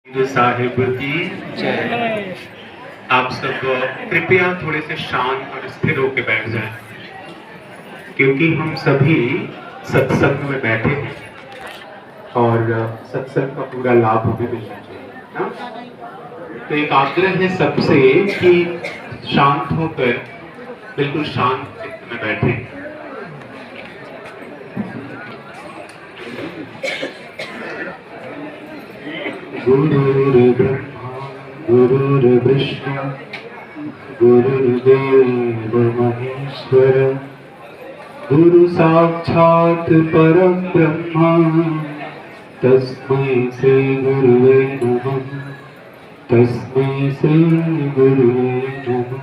साहिब की जय। आप सब कृपया थोड़े से शांत और स्थिर होकर बैठ जाएं, क्योंकि हम सभी सत्संग में बैठे हैं और सत्संग का पूरा लाभ हमें मिलना चाहिए ना। तो एक आग्रह है सबसे कि शांत होकर बिल्कुल शांत चित्त में बैठें। गुरुर्ब्रह्मा गुरुर्विष्णु गुरुर्देव महेश्वर गुरु साक्षात् परब्रह्म तस्मै श्री गुरुवे नमः। तस्मै श्री गुरुवे नमः।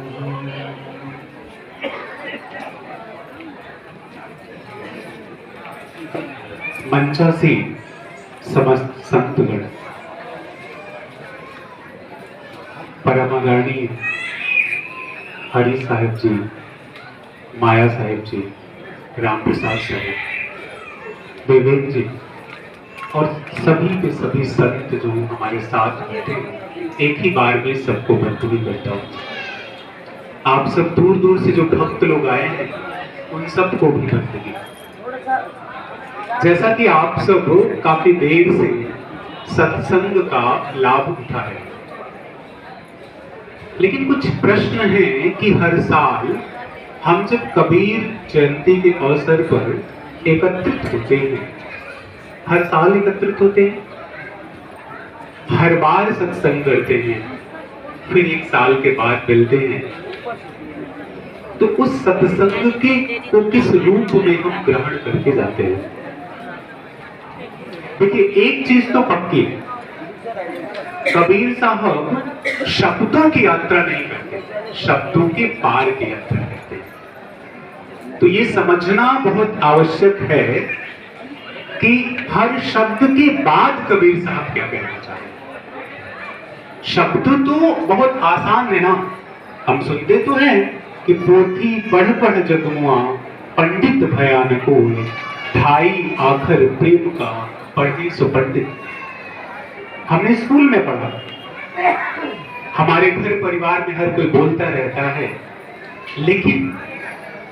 मंचासी समस्त संतगण, परम आदरणीय हरि साहिब जी, माया साहिब जी, राम प्रसाद साहिब, विवेक जी और सभी के सभी संत जो हमारे साथ बैठे हैं, एक ही बार में सबको बंदगी करता हूँ। आप सब दूर दूर से जो भक्त लोग आए हैं उन सबको भी बंदगी। जैसा कि आप सब काफी देर से सत्संग का लाभ उठा है, लेकिन कुछ प्रश्न हैं कि हर साल हम जब कबीर जयंती के अवसर पर एकत्रित होते हैं, हर साल एकत्रित होते हैं, हर बार सत्संग करते हैं, फिर एक साल के बाद मिलते हैं, तो उस सत्संग के को किस रूप में हम ग्रहण करके जाते हैं। देखिए, एक चीज तो पक्की है, कबीर साहब शब्दों की यात्रा नहीं करते, शब्दों के पार की यात्रा करते हैं। तो ये समझना बहुत आवश्यक है कि हर शब्द के बाद कबीर साहब क्या कहना चाहते। शब्द तो बहुत आसान है ना, हम सुनते तो हैं कि पोथी पढ़ पढ़ जगमुआ पंडित भयानको ढाई आखर प्रेम का पढ़े सो पंडित। हमने स्कूल में पढ़ा, हमारे घर परिवार में हर कोई बोलता रहता है, लेकिन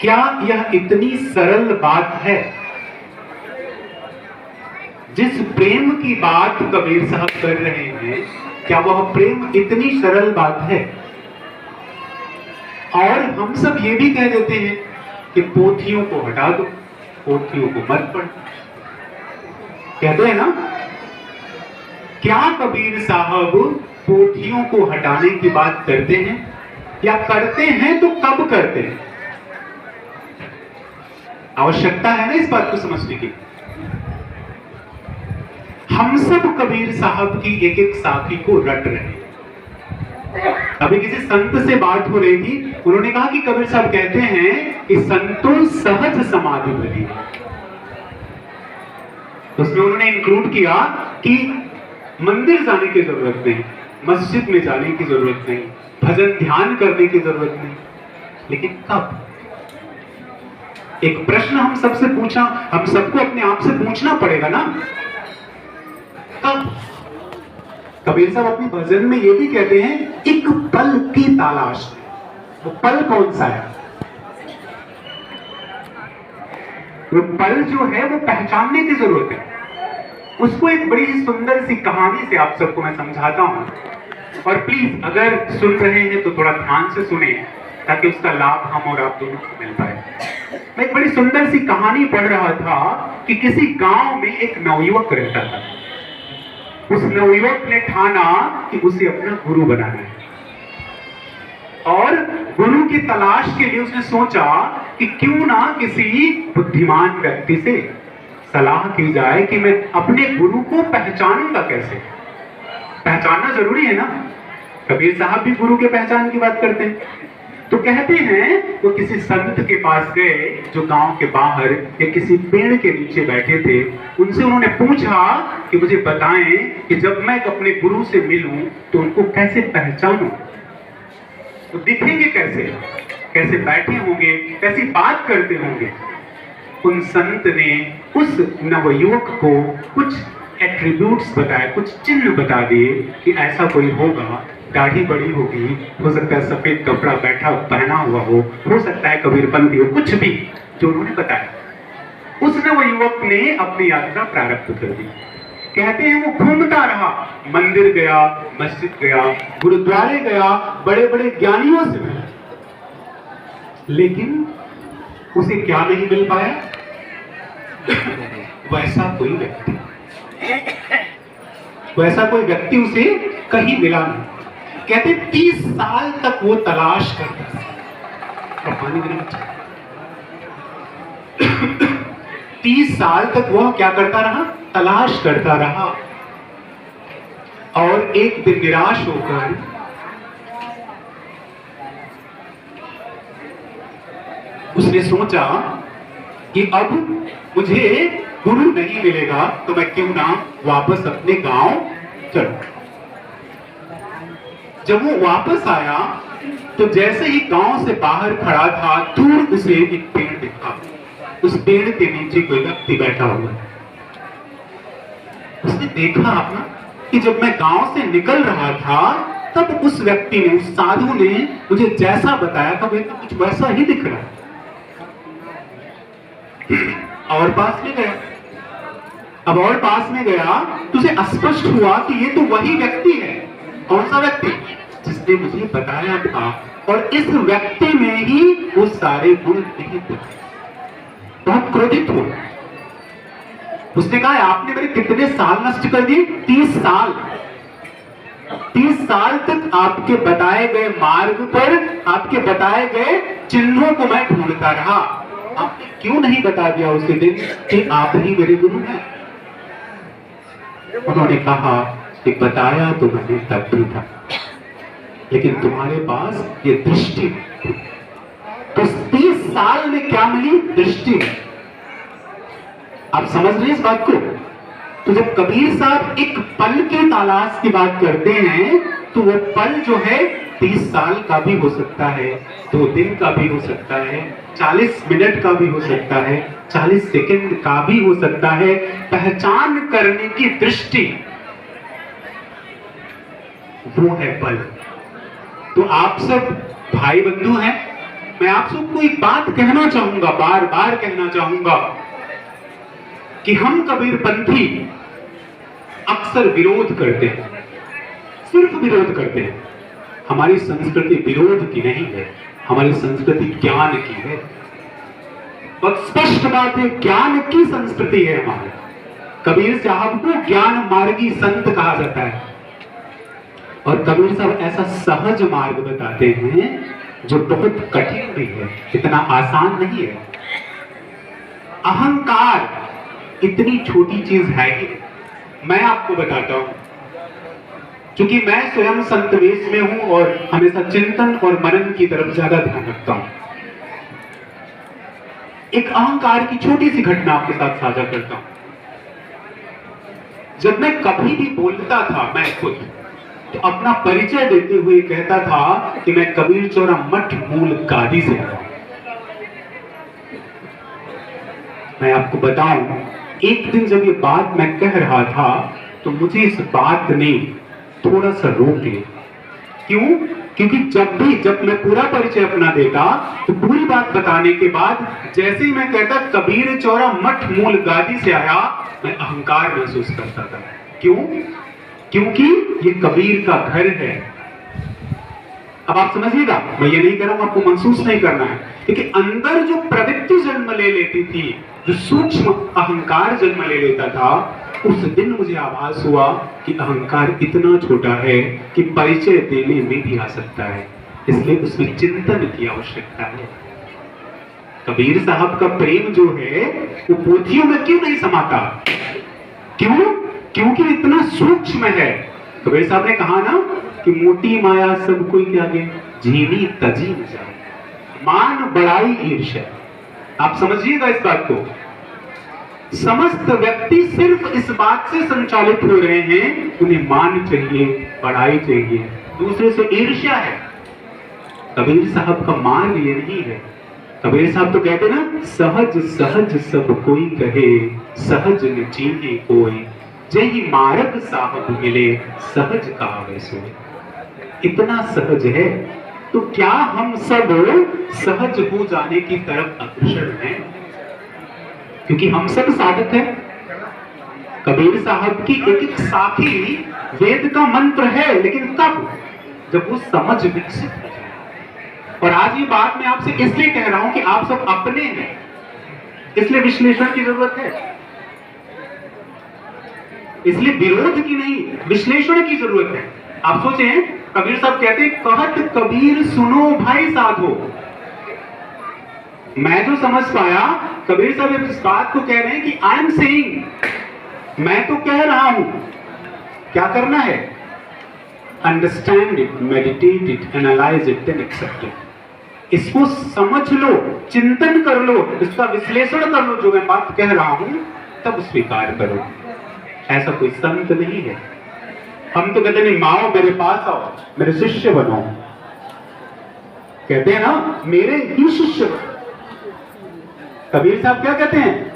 क्या यह इतनी सरल बात है? जिस प्रेम की बात कबीर साहब कर रहे हैं, क्या वह प्रेम इतनी सरल बात है? और हम सब ये भी कह देते हैं कि पोथियों को हटा दो, पोथियों को मत पढ़ो, कहते हैं ना। क्या कबीर साहब पोथियों को हटाने की बात करते हैं, या करते हैं तो कब करते हैं? आवश्यकता है ना इस बात को समझने की। हम सब कबीर साहब की एक एक साखी को रट रहे हैं। अभी किसी संत से बात हो रही थी, उन्होंने कहा कि कबीर साहब कहते हैं कि संतों सहज समाधि भली। उसमें उन्होंने इंक्लूड किया कि मंदिर जाने की जरूरत नहीं, मस्जिद में जाने की जरूरत नहीं, भजन ध्यान करने की जरूरत नहीं, लेकिन कब? एक प्रश्न हम सबसे पूछा, हम सबको अपने आप से पूछना पड़ेगा ना, कब? कबीर साहब अपनी भजन में ये भी कहते हैं, एक पल की तलाश में। वो पल कौन सा है? वो पल जो है वो पहचानने की जरूरत है। उसको एक बड़ी सुंदर सी कहानी से आप सबको मैं समझाता हूं, और प्लीज अगर सुन रहे हैं तो थोड़ा ध्यान से सुने, ताकि उसका लाभ हम और आप दोनों को मिल पाए। मैं एक बड़ी सुंदर सी कहानी पढ़ रहा था कि किसी गांव में एक नवयुवक रहता था। उस नवयुवक ने ठाना कि उसे अपना गुरु बनाना है, और गुरु की तलाश के लिए उसने सोचा कि क्यों ना किसी बुद्धिमान व्यक्ति से सलाह की जाए कि मैं अपने गुरु को पहचानूंगा कैसे। पहचानना जरूरी है ना। कबीर साहब भी गुरु के पहचान की बात करते हैं। तो कहते हैं वो किसी संत के पास गए जो गांव के बाहर या किसी पेड़ के नीचे बैठे थे। उनसे उन्होंने पूछा कि मुझे बताएं कि जब मैं अपने गुरु से मिलूं तो उनको कैसे पहचानूं, तो दिखेंगे कैसे, कैसे बैठे होंगे, कैसी बात करते होंगे। उन संत ने उस नवयुवक को कुछ एट्रीब्यूट्स बताए, कुछ चिन्ह बता दिए कि ऐसा कोई होगा, दाढ़ी बड़ी होगी, हो सकता है सफेद कपड़ा बैठा पहना हुआ हो सकता है कबीरपंथी हो, कुछ भी जो उन्होंने बताया। उसने वो युवक ने अपनी यात्रा प्रारंभ कर दी। कहते हैं वो घूमता रहा, मंदिर गया, मस्जिद गया, गुरुद्वारे गया, बड़े बड़े ज्ञानियों से मिला, लेकिन उसे क्या नहीं मिल पाया? वैसा कोई व्यक्ति उसे कहीं मिला नहीं। कहते 30 साल तक वो तलाश करता था। पानी देने में 30 साल तक वह क्या करता रहा? तलाश करता रहा। और एक दिन निराश होकर उसने सोचा कि अब मुझे गुरु नहीं मिलेगा तो मैं क्यों ना वापस अपने गांव चलूं। जब वो वापस आया तो जैसे ही गांव से बाहर खड़ा था, दूर उसे एक पेड़ दिखा। उस पेड़ के नीचे कोई व्यक्ति बैठा हुआ। उसने देखा अपना कि जब मैं गांव से निकल रहा था तब उस व्यक्ति ने, उस साधु ने मुझे जैसा बताया था वो कुछ वैसा ही दिख रहा है। और पास में गया। अब और पास में गया तो उसे स्पष्ट हुआ कि ये तो वही व्यक्ति है। कौन सा व्यक्ति? जिसने मुझे बताया था। और इस व्यक्ति में ही वो सारे गुण नहीं थे। बहुत क्रोधित हुआ। उसने कहा आपने मेरे कितने साल नष्ट कर दिए? 30 साल। 30 साल तक आपके बताए गए मार्ग पर, आपके बताए गए चिन्हों को मैं ढूंढता रहा। आपने क्यों नहीं बता दिया उसी दिन कि आप ही मेरे गुरु हैं? उन्होंने कहा कि बताया तो मैंने तब भी था, लेकिन तुम्हारे पास ये दृष्टि थी। तो 30 साल में क्या मिली? दृष्टि। आप समझ रहे इस बात को? तो जब कबीर साहब एक पल की तलाश की बात करते हैं तो वो पल जो है 30 साल का भी हो सकता है, 2 दिन का भी हो सकता है, 40 मिनट का भी हो सकता है, 40 सेकंड का भी हो सकता है। पहचान करने की दृष्टि वो है पल। तो आप सब भाई बंधु हैं। मैं आप सबको एक बात कहना चाहूंगा, बार बार कहना चाहूंगा कि हम कबीरपंथी अक्सर विरोध करते हैं, सिर्फ विरोध करते हैं। हमारी संस्कृति विरोध की नहीं है, हमारी संस्कृति ज्ञान की है। बहुत स्पष्ट बात है, ज्ञान की संस्कृति है हमारी। कबीर साहब को ज्ञान मार्गी संत कहा जाता है। और कबीर साहब ऐसा सहज मार्ग बताते हैं जो बहुत कठिन भी है, इतना आसान नहीं है। अहंकार इतनी छोटी चीज है कि मैं आपको बताता हूं, क्योंकि मैं स्वयं संत वेश में हूं और हमेशा चिंतन और मनन की तरफ ज्यादा ध्यान रखता हूं। एक अहंकार की छोटी सी घटना आपके साथ साझा करता हूं। जब मैं कभी भी बोलता था, मैं खुद तो अपना परिचय देते हुए कहता था कि मैं कबीर चौरा मठ मूल गादी से आया। मैं आपको बताऊं, एक दिन जब ये बात मैं कह रहा था तो मुझे इस बात ने थोड़ा सा रोक दिया। क्यों? क्योंकि जब मैं पूरा परिचय अपना देता तो पूरी बात बताने के बाद जैसे ही मैं कहता कबीर चौरा मठ मूल गादी से आया, मैं अहंकार महसूस करता था। क्यों? क्योंकि ये कबीर का घर है। अब आप समझिएगा, मैं ये नहीं कह रहा हूं आपको महसूस नहीं करना है, क्योंकि अंदर जो प्रवृत्ति जन्म ले लेती थी, जो सूक्ष्म अहंकार जन्म ले लेता था, उस दिन मुझे आभास हुआ कि अहंकार इतना छोटा है कि परिचय देने में भी आ सकता है। इसलिए उसमें चिंतन की आवश्यकता है। कबीर साहब का प्रेम जो है वो पोथियों में क्यों नहीं समाता? क्यों? क्योंकि इतना सूक्ष्म है। कबीर साहब ने कहा ना कि मोटी माया सब कोई के आगे झीनी तजी न जाए, मान बड़ाई ईर्ष्या। आप समझिएगा इस बात को। समस्त व्यक्ति सिर्फ इस बात से संचालित हो रहे हैं, उन्हें मान चाहिए, बड़ाई चाहिए, दूसरे से ईर्ष्या है। कबीर साहब का मार्ग ये नहीं है। कबीर साहब तो कहते ना, सहज सहज सब कोई कहे, सहज न चीन्हे कोई, जेहि मार्ग साहब मिले सहज कहावे सोए। इतना सहज है तो क्या हम सब सहज हो जाने की तरफ अग्रसर हैं? क्योंकि हम सब साधक हैं। कबीर साहब की एक एक साखी वेद का मंत्र है, लेकिन कब? जब वो समझ विकसित हो जाए। और आज ये बात मैं आपसे इसलिए कह रहा हूं कि आप सब अपने हैं, इसलिए विश्लेषण की जरूरत है, इसलिए विरोध की नहीं, विश्लेषण की जरूरत है। आप सोचें, कबीर साहब कहते हैं, कहत कबीर सुनो भाई साधो। मैं जो समझ पाया, कबीर साहब इस बात को कह रहे हैं कि आई एम सेइंग, मैं तो कह रहा हूं, क्या करना है? Understand it, meditate it, analyse it, then accept it. इसको समझ लो, चिंतन कर लो, इसका विश्लेषण कर लो, जो मैं बात कह रहा हूं, तब स्वीकार करो। ऐसा कोई संत नहीं है। हम तो कहते नहीं, माओ मेरे पास आओ, मेरे शिष्य बनो। कहते हैं ना, मेरे ही शिष्य बनो। कबीर साहब क्या कहते हैं?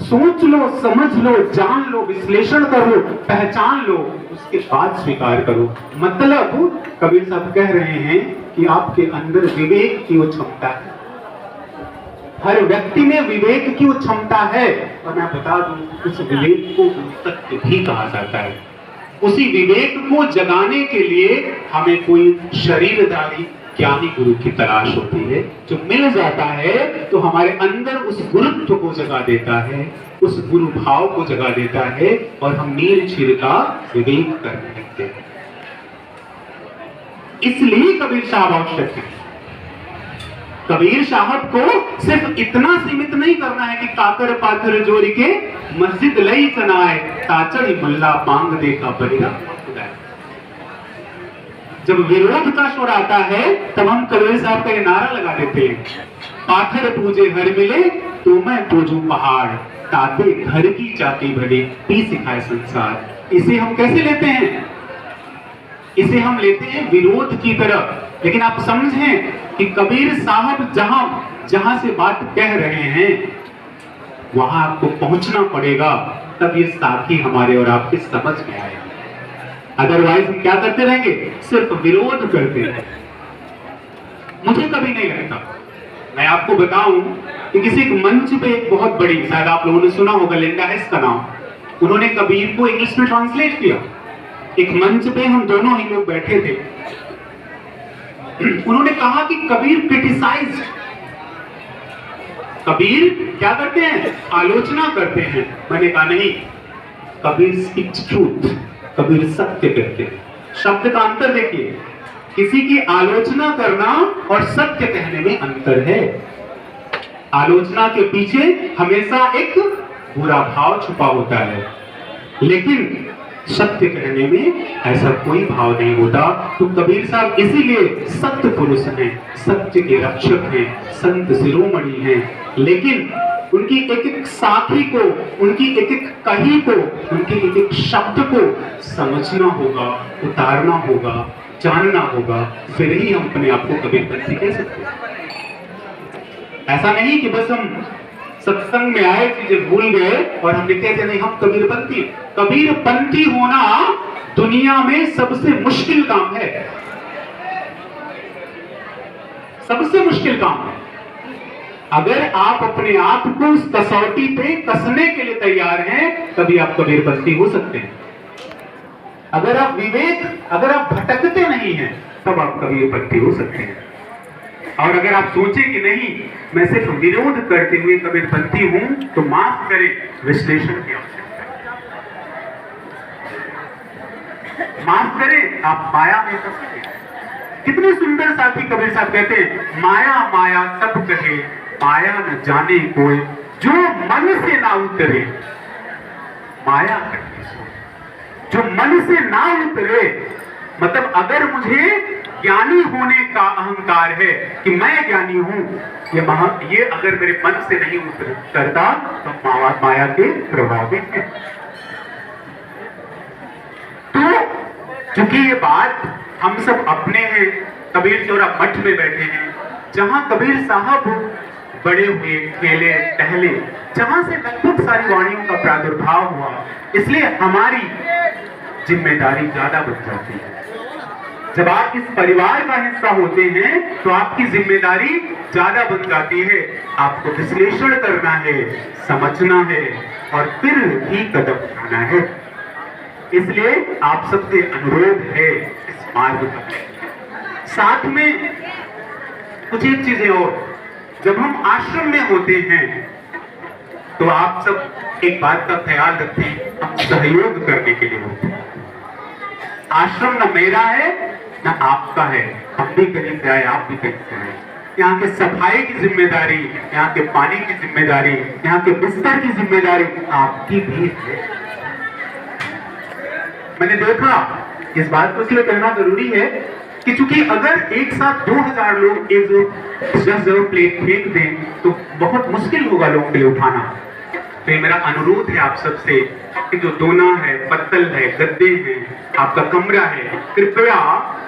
सोच लो, समझ लो, जान लो, विश्लेषण करो, पहचान लो, उसके बाद स्वीकार करो। मतलब कबीर साहब कह रहे हैं कि आपके अंदर विवेक की वो क्षमता है। हर व्यक्ति में विवेक की वो क्षमता है। और मैं बता दूं, उस विवेक को सत्य भी कहा जाता है। उसी विवेक को जगाने के लिए हमें कोई शरीरधारी ज्ञानी गुरु की तलाश होती है। जो मिल जाता है तो हमारे अंदर उस गुरुत्व को जगा देता है, उस गुरु भाव को जगा देता है, और हम नीर छिर का विवेक करने लगते हैं। इसलिए कबीर साहब आवश्यक है। कबीर साहब को सिर्फ इतना सीमित नहीं करना है कि काकर पाथर जोड़ के मस्जिद लई चनाए, ताचड़ी मल्ला पांग देखा बहिरा। जब विरोध का स्वर आता है तब हम कबीर साहब का ये नारा लगा देते हैं, पाथर पूजे हर मिले तो मैं पूजू पहाड़, ताते घर की चाकी भले पी सिखाए संसार। इसे हम कैसे लेते हैं? इसे हम लेते हैं विरोध की तरफ। लेकिन आप समझें कि कबीर साहब जहां जहां से बात कह रहे हैं वहां आपको पहुंचना पड़ेगा, तब ये साथी हमारे और आपके समझ में आएगा। अदरवाइज हम क्या करते रहेंगे? सिर्फ विरोध करते रहेंगे। मुझे कभी नहीं लगता, मैं आपको बताऊं कि किसी एक मंच पे एक बहुत बड़ी, शायद आप लोगों ने सुना होगा, लिंडा हेस का नाम, उन्होंने कबीर को इंग्लिश में ट्रांसलेट किया। एक मंच पे हम दोनों ही लोग बैठे थे। उन्होंने कहा कि कबीर क्रिटिसाइज, कबीर क्या करते हैं? आलोचना करते हैं। मैंने कहा नहीं, कबीर स्पीक्स ट्रूथ, कबीर सत्य कहते हैं। शब्द का अंतर देखिए, किसी की आलोचना करना और सत्य कहने में अंतर है। आलोचना के पीछे हमेशा एक बुरा भाव छुपा होता है, लेकिन सत्य कहने में ऐसा कोई भाव नहीं होता। तो कबीर साहब इसीलिए सत्य पुरुष हैं, सत्य के रक्षक हैं, संत शिरोमणि हैं। लेकिन उनकी एक एक साखी को, उनकी एक एक कही को, उनके एक एक शब्द को समझना होगा, उतारना होगा, जानना होगा, फिर ही हम अपने आप को कबीरपंथी कह सकते हैं। ऐसा नहीं कि बस हम सत्संग में आए, चीजें भूल गए और हम लिखते थे नहीं हम कबीरपंथी। कबीरपंथी होना दुनिया में सबसे मुश्किल काम है, सबसे मुश्किल काम है। अगर आप अपने आप को उस कसौटी पे कसने के लिए तैयार हैं, तभी आप कबीरपंथी हो सकते हैं। अगर आप अगर आप भटकते नहीं हैं, तब आप कबीरपंथी हो सकते हैं। और अगर आप सोचें कि नहीं मैं सिर्फ विरोध करते हुए कबीरपंथी हूं, तो माफ करें, विश्लेषण की आवश्यकता है। माफ करें, आप माया में फंस गए। कितने सुंदर साथी कबीर साहब कहते हैं, माया माया सब कहे, माया न जाने कोई, जो मन से ना उतरे माया करके सो। जो मन से ना उतरे, मतलब अगर मुझे ज्ञानी होने का अहंकार है कि मैं ज्ञानी हूं, ये अगर मेरे मन से नहीं उतरता तो माया के प्रभाव में है। तो क्योंकि ये बात हम सब अपने हैं, कबीर चौरा मठ में बैठे हैं, जहां कबीर साहब बड़े हुए, खेले, टहले, जहां से लगभग सारी वाणियों का प्रादुर्भाव हुआ। इसलिए हमारी जिम्मेदारी ज्यादा बढ़ जाती है। जब आप इस परिवार का हिस्सा होते हैं तो आपकी जिम्मेदारी ज्यादा बन जाती है। आपको विश्लेषण करना है, समझना है और फिर ही कदम उठाना है। इसलिए आप सबसे अनुरोध है इस मार्ग पर। साथ में कुछ एक चीजें और, जब हम आश्रम में होते हैं तो आप सब एक बात का ख्याल रखें, हम सहयोग करने के लिए होते हैं। आश्रम न मेरा है न आपका है, हम भी कहीं से आए, आप भी कहीं से आए। यहाँ के सफाई की जिम्मेदारी, यहाँ के पानी की जिम्मेदारी, यहाँ के बिस्तर की जिम्मेदारी आपकी भी है। मैंने देखा, इस बात को इसलिए कहना जरूरी है कि चूंकि अगर एक साथ 2000 लोग एक जो प्लेट फेंक दें तो बहुत मुश्किल होगा लोगों के लिए उठाना। तो मेरा अनुरोध है आप सबसे कि जो दोना है, पत्तल है, गद्दे हैं, आपका कमरा है, कृपया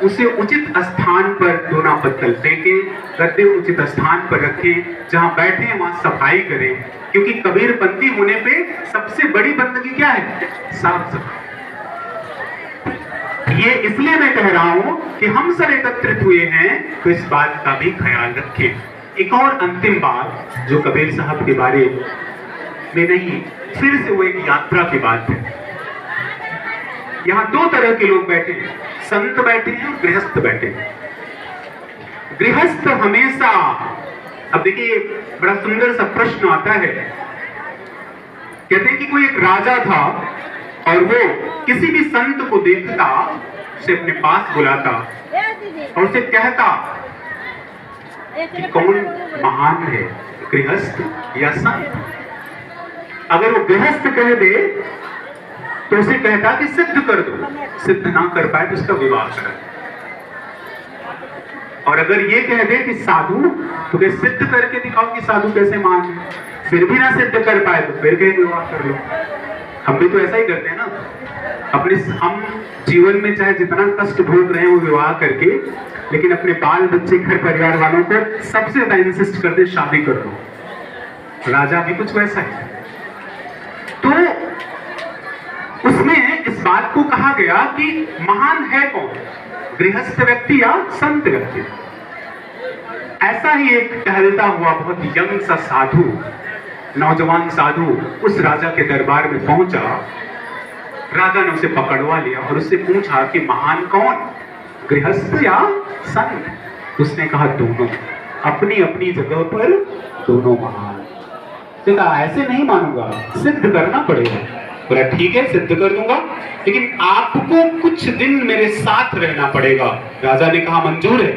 उसे उचित स्थान पर दोना पत्तल फेंकें, गद्दे उचित स्थान पर रखें, जहां बैठे वहां सफाई करें। क्योंकि कबीरपंथी होने पे सबसे बड़ी बंदगी क्या है? साफ सफाई। ये इसलिए मैं कह रहा हूं कि हम सब एकत्रित हुए हैं तो इस बात का भी ख्याल रखें। एक और अंतिम बात जो कबीर साहब के बारे में नहीं, फिर से वो एक यात्रा की बात है। यहां दो तरह के लोग बैठे हैं, संत बैठे हैं और गृहस्थ बैठे हैं। गृहस्थ हमेशा, अब देखिए बड़ा सुंदर सा प्रश्न आता है। कहते हैं कि कोई एक राजा था और वो किसी भी संत को देखता, उसे अपने पास बुलाता और उसे कहता कि कौन महान है, गृहस्थ या संत। अगर वो गृहस्थ कह दे तो उसे कहता कि सिद्ध कर दो, सिद्ध ना कर पाए तो उसका विवाह कर। और अगर ये कह दे कि साधु, तो क्या सिद्ध करके दिखाओ कि साधु कैसे महान है, फिर भी ना सिद्ध कर पाए तो फिर कहीं विवाह कर लो। हम भी तो ऐसा ही करते हैं ना अपने, हम जीवन में चाहे जितना कष्ट भोग रहे हैं वो विवाह करके, लेकिन अपने बाल बच्चे, घर परिवार वालों को सबसे ज्यादा इंसिस्ट करते शादी कर दो। राजा भी कुछ वैसा है। तो उसमें इस बात को कहा गया कि महान है कौन, गृहस्थ व्यक्ति या संत व्यक्ति। ऐसा ही एक टहलता हुआ बहुत यंग सा साधु, नौजवान साधु उस राजा के दरबार में पहुंचा। राजा ने उसे पकड़वा लिया और उससे पूछा कि महान कौन, गृहस्थ या संत। उसने कहा दोनों, अपनी अपनी जगह पर दोनों महान। देखा, ऐसे नहीं मानूंगा, सिद्ध करना पड़ेगा। बोला ठीक है, सिद्ध कर दूंगा, लेकिन आपको कुछ दिन मेरे साथ रहना पड़ेगा। राजा ने कहा मंजूर है।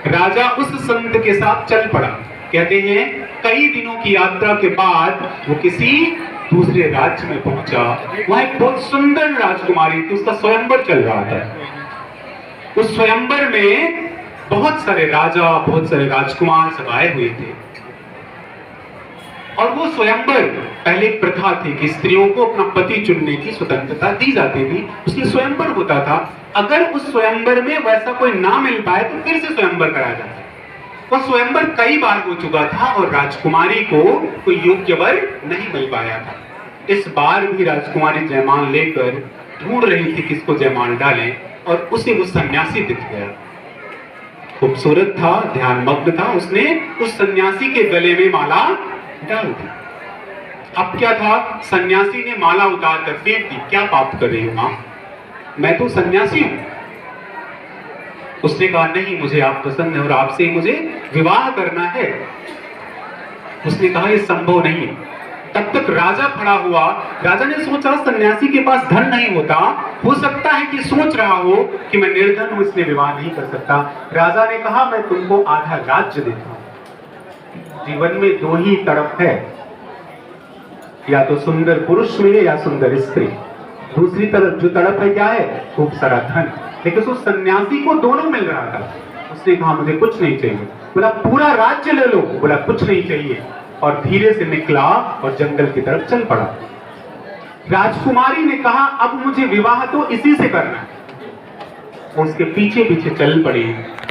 राजा उस संत के साथ चल पड़ा। कहते हैं कई दिनों की यात्रा के बाद वो किसी दूसरे राज्य में पहुंचा। वहां एक बहुत सुंदर राजकुमारी थी, उसका स्वयंवर चल रहा था। उस स्वयंवर में बहुत सारे राजा, बहुत सारे राजकुमार सब आए हुए थे। और वो स्वयंवर, पहले एक प्रथा थी कि स्त्रियों को अपना पति चुनने की स्वतंत्रता दी जाती थी, उसके स्वयंवर होता था। अगर उस स्वयंवर में वैसा कोई ना मिल पाए तो फिर से स्वयंवर कराया जाता। वो स्वयंवर कई बार हो चुका था और राजकुमारी को कोई योग्य वर नहीं मिल पाया था। इस बार भी राजकुमारी जयमाल लेकर ढूंढ रही थी किसको जयमाल डालें, और उसे वो सन्यासी दिख गया। खूबसूरत था, ध्यान मग्न था, उसने उस सन्यासी के गले में माला डाल दी। अब क्या था, सन्यासी ने माला उतार कर फेंक दी। क्या पाप कर रही हो मां, मैं तो सन्यासी हूं। उसने कहा नहीं, मुझे आप पसंद है और आपसे ही मुझे विवाह करना है। उसने कहा यह संभव नहीं। तब तक राजा खड़ा हुआ। राजा ने सोचा सन्यासी के पास धन नहीं होता, हो सकता है कि सोच रहा हो कि मैं निर्धन हूं इसलिए विवाह नहीं कर सकता। राजा ने कहा मैं तुमको आधा राज्य देता हूं। जीवन में दो ही तड़प है, या तो सुंदर पुरुष मिले या सुंदर स्त्री। दूसरी तरफ जो तड़प है क्या है, खूब सारा धन। लेकिन उस सन्यासी को दोनों मिल रहा था। उसने कहा मुझे कुछ नहीं चाहिए। बोला पूरा राज्य ले लो। बोला कुछ नहीं चाहिए, और धीरे से निकला और जंगल की तरफ चल पड़ा। राजकुमारी ने कहा अब मुझे विवाह तो इसी से करना है। उसके पीछे पीछे चल पड़ी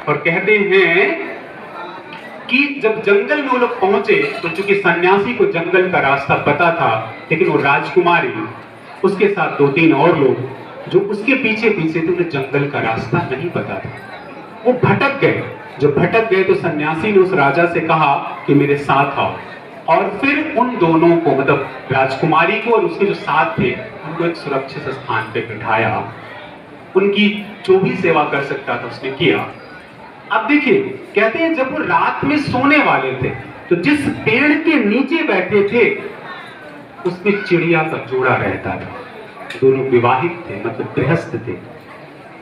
और कहते हैं कि जब जंगल में वो लोग पहुंचे तो चूंकि सन्यासी को जंगल का रास्ता पता था, लेकिन वो राजकुमारी उसके साथ 2-3 और लोग जो उसके पीछे पीछे थे, उन्हें जंगल का रास्ता नहीं पता था। वो भटक गए। जब भटक गए तो सन्यासी ने उस राजा से कहा कि मेरे साथ आओ, और फिर उन दोनों को, मतलब राजकुमारी को और उसके जो साथ थे, उनको एक सुरक्षित स्थान पे बिठाया। उनकी जो भी सेवा कर सकता था उसने किया। अब देखिए, कहते हैं जब वो रात में सोने वाले थे तो जिस पेड़ के नीचे बैठे थे उसमें चिड़िया का जोड़ा रहता था। दोनों विवाहित थे, मतलब गृहस्थ थे,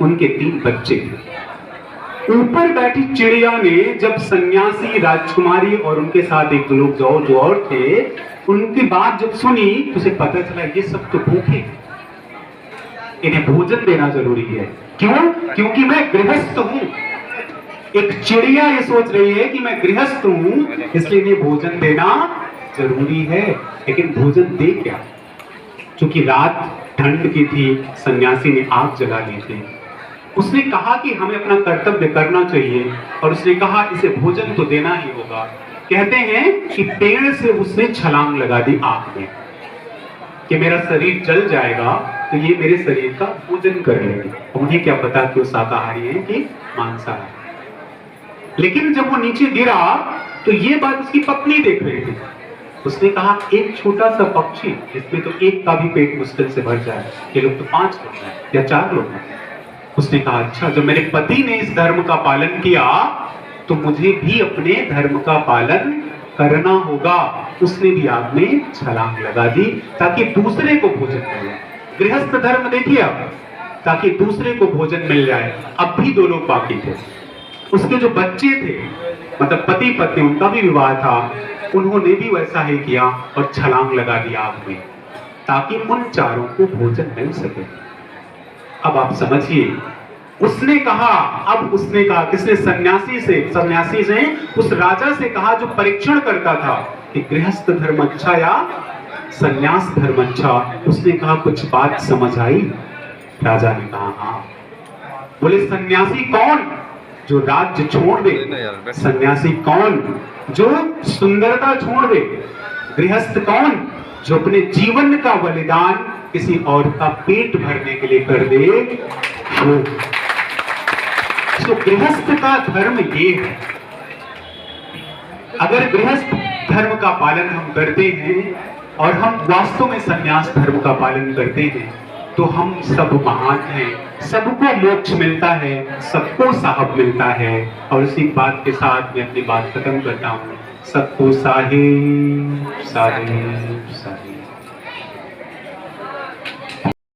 उनके 3 बच्चे थे। ऊपर बैठी चिड़िया ने जब सन्यासी, राजकुमारी और उनके साथ एक लोग जो और थे, उनकी बात जब सुनी तो उसे पता चला ये सब तो भूखे, इन्हें भोजन देना जरूरी है। क्यों? क्योंकि मैं गृहस्थ हूं। एक चिड़िया ये सोच रही है कि मैं गृहस्थ हूं, इसलिए इन्हें भोजन देना जरूरी है। लेकिन भोजन दे क्या? क्योंकि रात ठंड की थी, सन्यासी ने आग जला ली थी। उसने कहा कि हमें अपना कर्तव्य करना चाहिए, और उसने कहा इसे भोजन तो देना ही होगा। कहते हैं कि पेड़ से उसने छलांग लगा दी आग में कि मेरा शरीर जल जाएगा तो ये मेरे शरीर का भोजन कर लेंगे। उन्हें क्या पता कि वो शाकाहारी है कि मांसाहारी। लेकिन जब वो नीचे गिरा तो ये बात उसकी पत्नी देख रही थी। उसने कहा एक छोटा सा पक्षी जिसमें तो एक का भी पेट मुश्किल से भर जाए, ये लोग तो 5 लोग हैं या 4 लोग हैं। उसने कहा अच्छा, जब मेरे पति ने इस धर्म का पालन किया तो मुझे भी अपने धर्म का पालन करना होगा। उसने भी आग में छलांग लगा दी ताकि दूसरे को भोजन मिल जाए। गृहस्थ धर्म देखिए अब, ताकि दूसरे को भोजन मिल जाए। अब भी 2 लोग बाकी थे। उसके जो बच्चे थे, मतलब पति पत्नी, उनका भी विवाह था, उन्होंने भी वैसा ही किया और छलांग लगा दिया आग में ताकि उन 4 को भोजन मिल सके। अब आप समझिए, उसने कहा, अब उसने कहा किसने? सन्यासी से उस राजा से कहा जो परीक्षण करता था कि गृहस्थ धर्म अच्छा या सन्यास धर्म अच्छा। उसने कहा कुछ बात समझ आई? राजा ने कहा हाँ। बोले सन्यासी कौन जो राज्य छोड़ दे? सन्यासी कौन जो सुंदरता छोड़ दे? गृहस्थ कौन जो अपने जीवन का बलिदान किसी और का पेट भरने के लिए कर दे? तो गृहस्थ का धर्म ये है। अगर गृहस्थ धर्म का पालन हम करते हैं और हम वास्तव में सन्यास धर्म का पालन करते हैं तो हम सब महान हैं, सबको मोक्ष मिलता है, सबको साहब मिलता है। और इसी बात के साथ मैं अपनी बात खत्म करता हूँ। सबको साहिब साहिब।